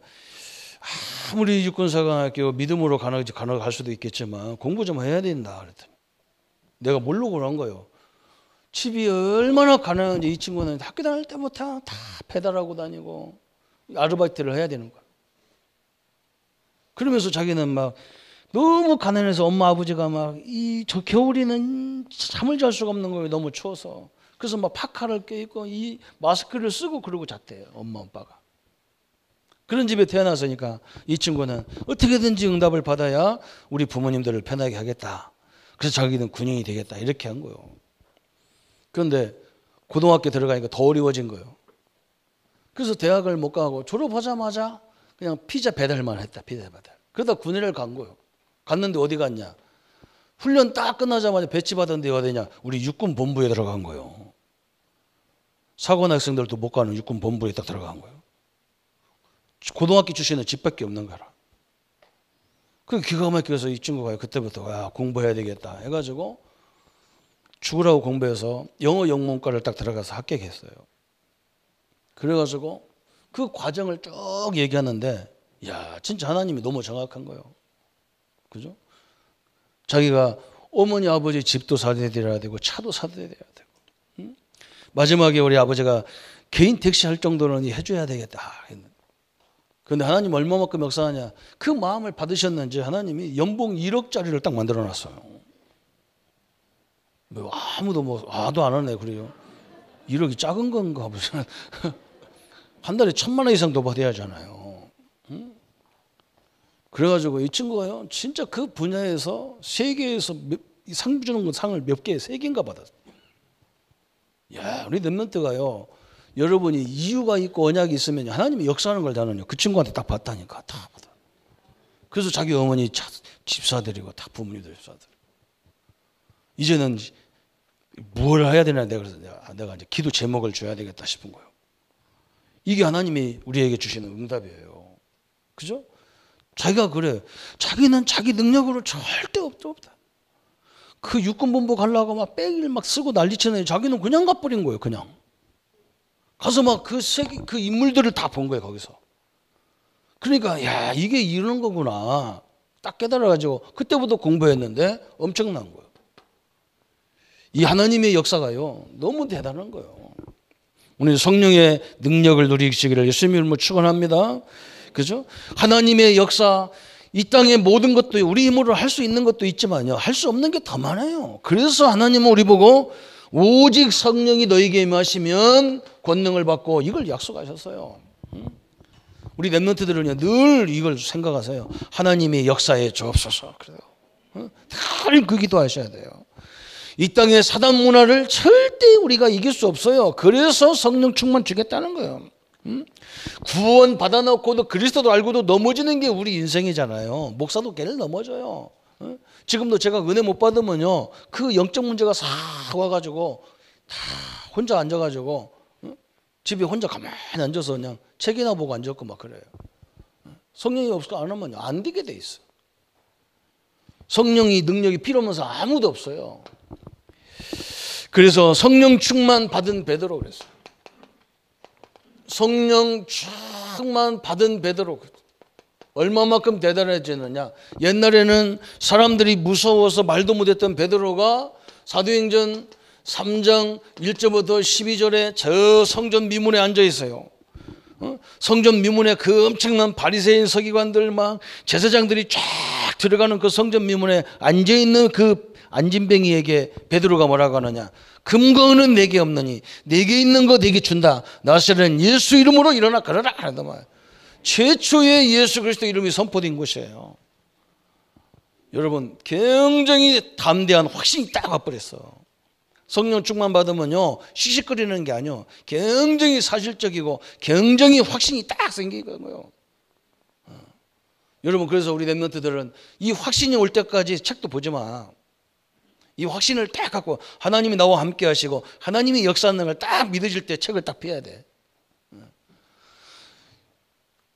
아무리 육군사관학교 믿음으로 갈 수도 있겠지만 공부 좀 해야 된다 그랬더니 내가 모르고 그런 거예요. 집이 얼마나 가난한지 이 친구는 학교 다닐 때부터 다 배달하고 다니고 아르바이트를 해야 되는 거야. 그러면서 자기는 막 너무 가난해서 엄마 아버지가 막 저 겨울에는 잠을 잘 수가 없는 거예요. 너무 추워서. 그래서 막 파카를 껴입고 이 마스크를 쓰고 그러고 잤대요. 엄마 아빠가. 그런 집에 태어났으니까 이 친구는 어떻게든지 응답을 받아야 우리 부모님들을 편하게 하겠다. 그래서 자기는 군인이 되겠다. 이렇게 한 거예요. 그런데 고등학교 들어가니까 더 어려워진 거예요. 그래서 대학을 못 가고 졸업하자마자 그냥 피자 배달만 했다. 피자 배달. 그러다 군인을 간 거예요. 갔는데 어디 갔냐? 훈련 딱 끝나자마자 배치 받은 데가 어디냐? 우리 육군 본부에 들어간 거예요. 사관 학생들도 못 가는 육군 본부에 딱 들어간 거예요. 고등학교 출신은 집밖에 없는 거라. 그 기가 막혀서 이 친구가 그때부터 공부해야 되겠다 해가지고 죽으라고 공부해서 영어 영문과를 딱 들어가서 합격했어요. 그래가지고 그 과정을 쭉 얘기하는데, 야, 진짜 하나님이 너무 정확한 거예요. 그죠? 자기가 어머니 아버지 집도 사드려야 되고 차도 사드려야 되고, 응? 마지막에 우리 아버지가 개인 택시 할 정도는 해줘야 되겠다 했는데, 그런데 하나님 얼마만큼 역사하냐? 그 마음을 받으셨는지 하나님이 연봉 1억짜리를 딱 만들어 놨어요. 아무도 와도 안 하네. 그래요. 1억이 작은 건가 보자. 한 달에 1,000만 원 이상 더 받아야 하잖아요. 응? 그래가지고 이 친구가요, 진짜 그 분야에서 세계에서 상 주는 건 상을 몇 개, 3개인가 받았어요. 야, 우리 랩런트가요, 여러분이 이유가 있고 언약이 있으면 하나님이 역사하는 걸 다는요, 그 친구한테 딱 받다니까. 다 받아. 그래서 자기 어머니 집 사드리고 다 부모님들 집 사드리고. 이제는 뭘 해야 되나 내가 이제 기도 제목을 줘야 되겠다 싶은 거예요. 이게 하나님이 우리에게 주시는 응답이에요. 그죠? 자기가 그래. 자기는 자기 능력으로 절대 없다. 그 육군본부 가려고 막 백일 막 쓰고 난리치는 자기는 그냥 가버린 거예요. 그냥. 가서 막 그 인물들을 다 본 거예요. 거기서. 그러니까 야, 이게 이러는 거구나. 딱 깨달아가지고 그때부터 공부했는데 엄청난 거예요. 이 하나님의 역사가요, 너무 대단한 거예요. 오늘 성령의 능력을 누리시기를 예수님의 이름으로 축원합니다. 그죠? 하나님의 역사, 이 땅의 모든 것도 우리 힘으로 할 수 있는 것도 있지만요, 할 수 없는 게 더 많아요. 그래서 하나님은 우리 보고 오직 성령이 너에게 임하시면 권능을 받고 이걸 약속하셨어요. 우리 랩런트들은요, 늘 이걸 생각하세요. 하나님의 역사에 주옵소서. 그래요. 늘 그 기도하셔야 돼요. 이 땅의 사단 문화를 절대 우리가 이길 수 없어요. 그래서 성령 충만 주겠다는 거예요. 구원 받아놓고도 그리스도도 알고도 넘어지는 게 우리 인생이잖아요. 목사도 걔를 넘어져요. 지금도 제가 은혜 못 받으면요, 그 영적 문제가 싹 와가지고 다 혼자 앉아가지고 집에 혼자 가만히 앉아서 그냥 책이나 보고 앉았고 막 그래요. 성령이 없고 안 하면 안 되게 돼 있어. 성령이 능력이 필요 없는 사람 아무도 없어요. 그래서 성령 충만 받은 베드로 그랬어요. 성령 충만 받은 베드로. 얼마만큼 대단해지느냐. 옛날에는 사람들이 무서워서 말도 못했던 베드로가 사도행전 3장 1절부터 12절에 저 성전 미문에 앉아 있어요. 성전 미문에 그 엄청난 바리새인 서기관들 막 제사장들이 쫙 들어가는 그 성전 미문에 앉아 있는 그 안진뱅이에게 베드로가 뭐라고 하느냐. 금과 은은 내게 없느니 내게 있는 거 내게 준다. 나사렛 예수 이름으로 일어나 걸어라 하는 말. 최초의 예수 그리스도 이름이 선포된 곳이에요. 여러분 굉장히 담대한 확신이 딱 와버렸어. 성령 충만 받으면요 씩씩거리는 게 아니요 굉장히 사실적이고 굉장히 확신이 딱 생기는 거예요. 여러분 그래서 우리 랩런트들은 이 확신이 올 때까지 책도 보지 마. 이 확신을 딱 갖고 하나님이 나와 함께 하시고 하나님이 역사하는 걸 딱 믿어질 때 책을 딱 펴야 돼.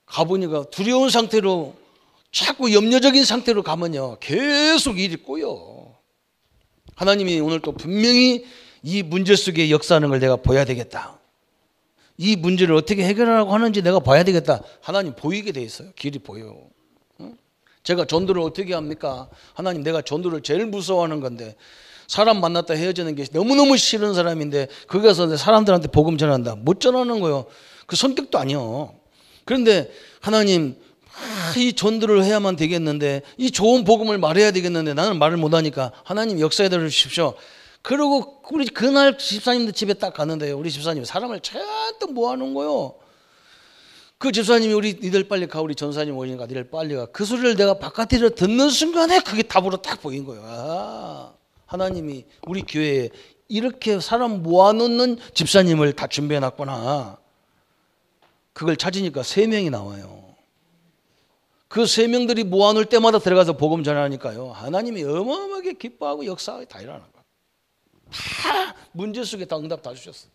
가보니까 두려운 상태로 자꾸 염려적인 상태로 가면요 계속 일이 꼬여. 하나님이 오늘 또 분명히 이 문제 속에 역사하는 걸 내가 봐야 되겠다. 이 문제를 어떻게 해결하라고 하는지 내가 봐야 되겠다. 하나님 보이게 돼 있어요. 길이 보여요. 제가 전도를 어떻게 합니까? 하나님 내가 전도를 제일 무서워하는 건데 사람 만났다 헤어지는 게 너무너무 싫은 사람인데 거기 가서 사람들한테 복음 전한다. 못 전하는 거예요. 그 성격도 아니요. 그런데 하나님 이 전도를 해야만 되겠는데 이 좋은 복음을 말해야 되겠는데 나는 말을 못하니까 하나님 역사해 주십시오. 그러고 우리 그날 집사님들 집에 딱 갔는데요. 우리 집사님이 사람을 잔뜩 모아놓은 거예요. 그 집사님이 우리 니들 빨리 가 우리 전사님 오니까 니들 빨리 가. 그 소리를 내가 바깥에서 듣는 순간에 그게 답으로 딱 보인 거예요. 아, 하나님이 우리 교회에 이렇게 사람 모아놓는 집사님을 다 준비해놨구나. 그걸 찾으니까 3명이 나와요. 그 3명들이 모아놓을 때마다 들어가서 복음 전하니까요. 하나님이 어마어마하게 기뻐하고 역사하게 다 일어나는 거예요. 다 문제 속에 다 응답 다 주셨어요.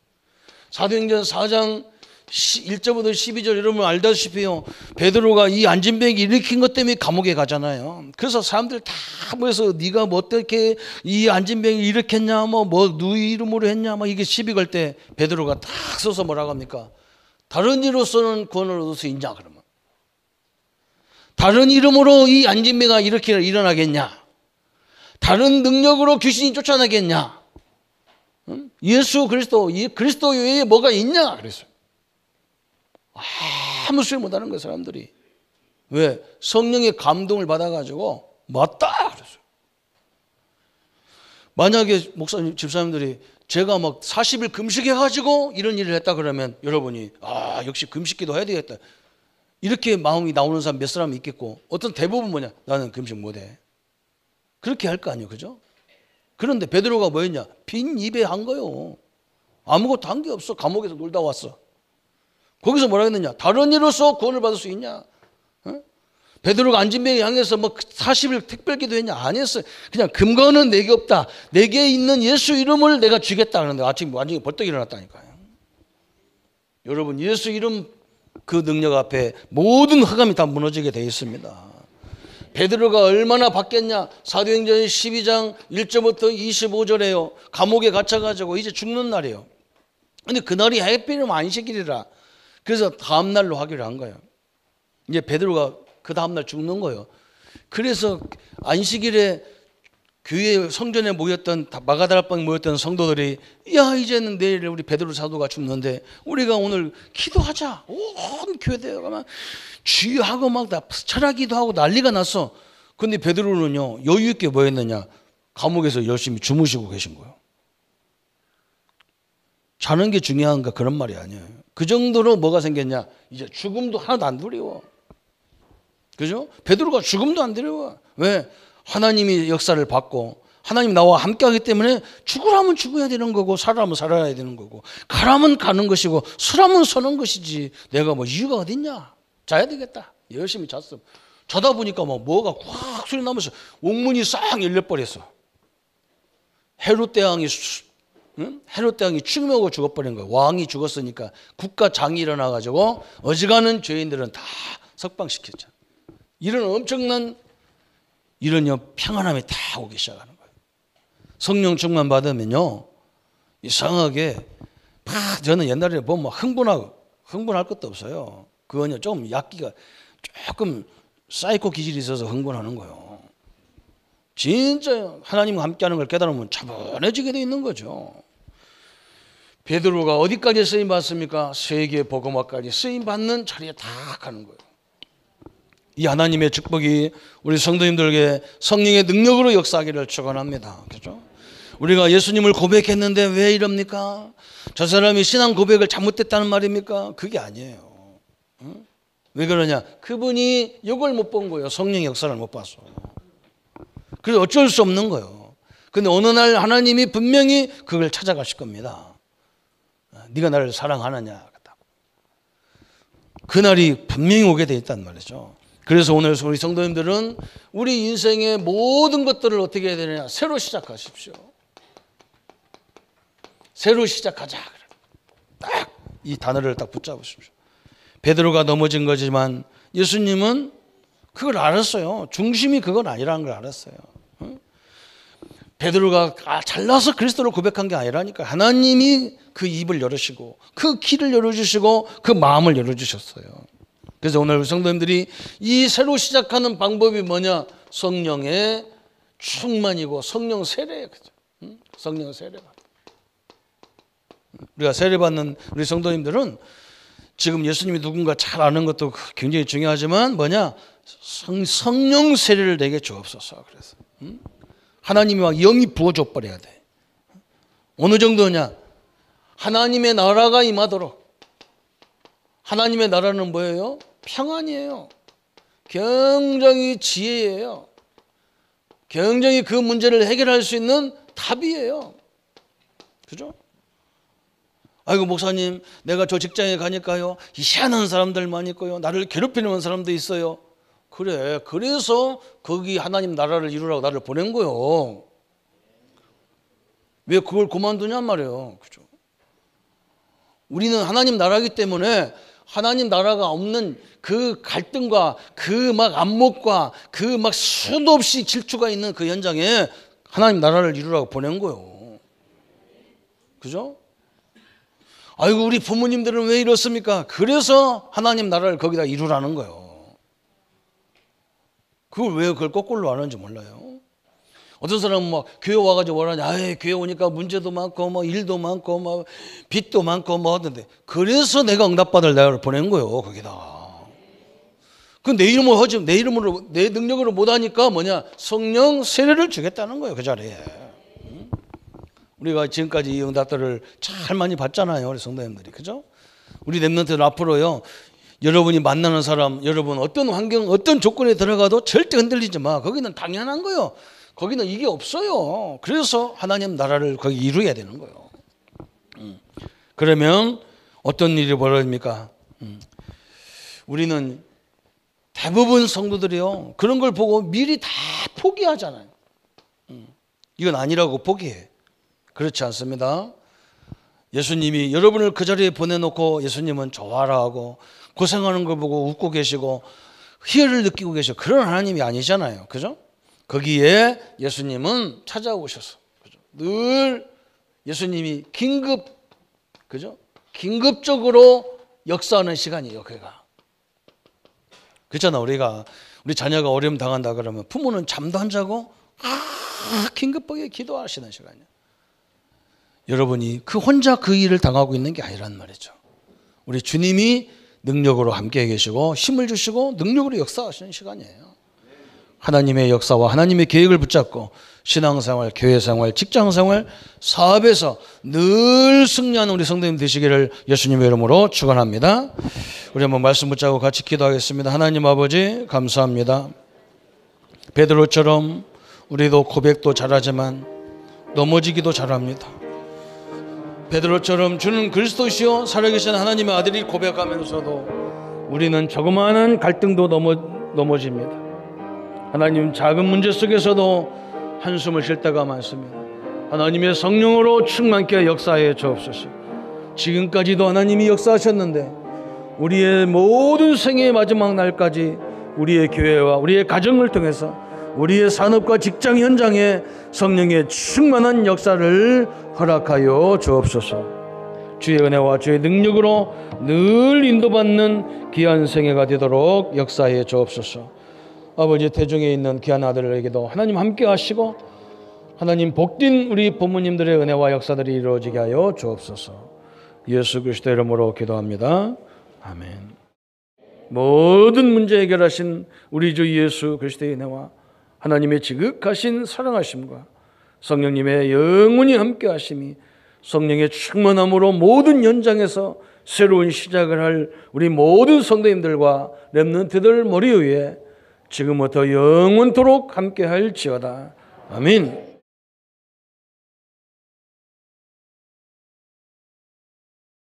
사도행전 4장 1절부터 12절 여러분 알다시피요. 베드로가 이 안진뱅이 일으킨 것 때문에 감옥에 가잖아요. 그래서 사람들 다 모여서 네가 뭐 어떻게 이 안진뱅이 일으켰냐 뭐 누이 이름으로 했냐 막 이게 시비 걸 때 베드로가 딱 서서 뭐라고 합니까? 다른 이로서는 구원을 얻을 수 있냐 그러면 다른 이름으로 이 안진뱅이가 이렇게 일어나겠냐? 다른 능력으로 귀신이 쫓아나겠냐? 예수 그리스도 외에 뭐가 있냐? 그랬어요. 아무 소리 못하는 거예요 사람들이. 왜? 성령의 감동을 받아가지고 맞다 그랬어요. 만약에 목사님 집사님들이 제가 막 40일 금식해가지고 이런 일을 했다 그러면 여러분이 아 역시 금식기도 해야 되겠다 이렇게 마음이 나오는 사람 몇 사람 있겠고 어떤 대부분 뭐냐 나는 금식 못해 그렇게 할 거 아니에요 그죠? 그런데 베드로가 뭐였냐 빈 입에 한 거요. 아무것도 한 게 없어. 감옥에서 놀다 왔어. 거기서 뭐라 했느냐 다른 이로서 구원을 받을 수 있냐? 베드로가 안진뱅이 향해서 뭐 40일 특별기도 했냐? 안 했어요. 그냥 금과는 내게 없다. 내게 있는 예수 이름을 내가 주겠다 하는데 아침 완전히 벌떡 일어났다니까요. 여러분 예수 이름 그 능력 앞에 모든 흑암이 다 무너지게 되어 있습니다. 베드로가 얼마나 받겠냐? 사도행전 12장 1절부터 25절에요. 감옥에 갇혀가지고 이제 죽는 날이에요. 근데 그날이 하필이면 안식일이라 그래서 다음 날로 하기로 한 거예요. 이제 베드로가 그 다음 날 죽는 거예요. 그래서 안식일에 교회 성전에 모였던 마가다락방에 모였던 성도들이 야 이제는 내일 우리 베드로 사도가 죽는데 우리가 오늘 기도하자. 온 교회에 가면 주의하고 막 다 철학기도 하고 난리가 났어. 근데 베드로는요 여유 있게 뭐 했느냐 감옥에서 열심히 주무시고 계신 거예요. 자는 게 중요한가 그런 말이 아니에요. 그 정도로 뭐가 생겼냐 이제 죽음도 하나도 안 두려워. 그죠? 베드로가 죽음도 안 두려워. 왜? 하나님이 역사를 받고 하나님 나와 함께 하기 때문에 죽으라면 죽어야 되는 거고 살아라면 살아야 되는 거고 가라면 가는 것이고 서라면 서는 것이지 내가 뭐 이유가 어딨냐. 자야 되겠다. 열심히 잤어. 자다 보니까 뭐가 꽉 소리 나면서 옥문이 싹 열려버렸어. 헤롯 대왕이 죽임하고 죽어버린 거예요. 왕이 죽었으니까 국가장이 일어나가지고 어지간한 죄인들은 다 석방시켰죠. 이런 엄청난 이런 평안함이 다 오기 시작하는 거예요. 성령 충만 받으면요, 이상하게 저는 옛날에 보면 흥분할 것도 없어요. 그건요 좀 약기가 조금 사이코 기질이 있어서 흥분하는 거예요. 진짜 하나님과 함께하는 걸 깨달으면 차분해지게 돼 있는 거죠. 베드로가 어디까지 쓰임 받습니까? 세계 복음화까지 쓰임 받는 자리에 다 가는 거예요. 이 하나님의 축복이 우리 성도님들에게 성령의 능력으로 역사하기를 축원합니다. 그렇죠? 우리가 예수님을 고백했는데 왜 이럽니까? 저 사람이 신앙 고백을 잘못했다는 말입니까? 그게 아니에요. 응? 왜 그러냐? 그분이 이걸 못 본 거예요. 성령의 역사를 못 봤어. 그래서 어쩔 수 없는 거예요. 근데 어느 날 하나님이 분명히 그걸 찾아가실 겁니다. 네가 나를 사랑하느냐? 그날이 분명히 오게 돼 있단 말이죠. 그래서 오늘 우리 성도님들은 우리 인생의 모든 것들을 어떻게 해야 되느냐? 새로 시작하십시오. 새로 시작하자. 딱 이 단어를 딱 붙잡으십시오. 베드로가 넘어진 거지만 예수님은 그걸 알았어요. 중심이 그건 아니라는 걸 알았어요. 베드로가 잘나서 그리스도를 고백한 게 아니라니까. 하나님이 그 입을 열으시고 그 길을 열어주시고 그 마음을 열어주셨어요. 그래서 오늘 성도님들이 이 새로 시작하는 방법이 뭐냐? 성령의 충만이고 성령 세례예요. 성령 세례. 우리가 세례받는 우리 성도님들은 지금 예수님이 누군가 잘 아는 것도 굉장히 중요하지만 뭐냐? 성령 세례를 내게 주옵소서. 그래서 하나님이 막 영이 부어줘 버려야 돼. 어느 정도냐? 하나님의 나라가 임하도록. 하나님의 나라는 뭐예요? 평안이에요. 굉장히 지혜예요. 굉장히 그 문제를 해결할 수 있는 답이에요. 그죠? 아이고 목사님, 내가 저 직장에 가니까요 희한한 사람들만 있고요, 나를 괴롭히는 사람도 있어요. 그래, 그래서 거기 하나님 나라를 이루라고 나를 보낸 거예요. 왜 그걸 그만두냔 말이에요. 그죠? 우리는 하나님 나라이기 때문에 하나님 나라가 없는 그 갈등과 그 막 안목과 그 막 수도 없이 질투가 있는 그 현장에 하나님 나라를 이루라고 보낸 거예요. 그죠? 아이고 우리 부모님들은 왜 이렇습니까? 그래서 하나님 나라를 거기다 이루라는 거예요. 그걸 거꾸로 하는지 몰라요. 어떤 사람은 막 교회 와가지고 뭐라냐? 아이, 교회 오니까 문제도 많고 뭐 일도 많고 뭐 빚도 많고 뭐 하던데, 그래서 내가 응답받을 나라를 보낸 거예요. 거기다. 그 내 이름으로 하지, 내 이름으로 내 능력으로 못하니까 뭐냐? 성령 세례를 주겠다는 거예요. 그 자리에. 우리가 지금까지 이 응답들을 잘 많이 받잖아요, 우리 성도님들이. 그죠? 우리 렘넌트들 앞으로요, 여러분이 만나는 사람, 여러분 어떤 환경, 어떤 조건에 들어가도 절대 흔들리지 마. 거기는 당연한 거예요. 거기는 이게 없어요. 그래서 하나님 나라를 거기 이루어야 되는 거예요. 그러면 어떤 일이 벌어집니까? 우리는 대부분 성도들이요, 그런 걸 보고 미리 다 포기하잖아요. 이건 아니라고 포기해. 그렇지 않습니다. 예수님이 여러분을 그 자리에 보내놓고 예수님은 좋아라 하고 고생하는 걸 보고 웃고 계시고 희열을 느끼고 계시고 그런 하나님이 아니잖아요. 그죠? 거기에 예수님은 찾아오셔서, 그죠? 늘 예수님이 그죠? 긴급적으로 역사하는 시간이에요. 그가. 그렇잖아. 우리 자녀가 어려움 당한다 그러면 부모는 잠도 안 자고 긴급하게 기도하시는 시간이에요. 여러분이 혼자 그 일을 당하고 있는 게 아니란 말이죠. 우리 주님이 능력으로 함께 계시고 힘을 주시고 능력으로 역사하시는 시간이에요. 하나님의 역사와 하나님의 계획을 붙잡고 신앙생활, 교회생활, 직장생활, 사업에서 늘 승리하는 우리 성도님 되시기를 예수님의 이름으로 축원합니다. 우리 한번 말씀 붙잡고 같이 기도하겠습니다. 하나님 아버지 감사합니다. 베드로처럼 우리도 고백도 잘하지만 넘어지기도 잘합니다. 베드로처럼 주는 그리스도시요 살아계신 하나님의 아들이 고백하면서도 우리는 조그마한 갈등도 넘어집니다. 하나님, 작은 문제 속에서도 한숨을 쉴 때가 많습니다. 하나님의 성령으로 충만케 역사해 주옵소서. 지금까지도 하나님이 역사하셨는데 우리의 모든 생애의 마지막 날까지 우리의 교회와 우리의 가정을 통해서 우리의 산업과 직장 현장에 성령의 충만한 역사를 허락하여 주옵소서. 주의 은혜와 주의 능력으로 늘 인도받는 귀한 생애가 되도록 역사해 주옵소서. 아버지, 태중에 있는 귀한 아들에게도 하나님 함께 하시고 하나님 복된 우리 부모님들의 은혜와 역사들이 이루어지게 하여 주옵소서. 예수 그리스도의 이름으로 기도합니다. 아멘. 모든 문제 해결하신 우리 주 예수 그리스도의 은혜와 하나님의 지극하신 사랑하심과 성령님의 영원히 함께 하심이 성령의 충만함으로 모든 현장에서 새로운 시작을 할 우리 모든 성도님들과 렘넌트들 머리 위에 지금부터 영원토록 함께 할지어다. 아멘.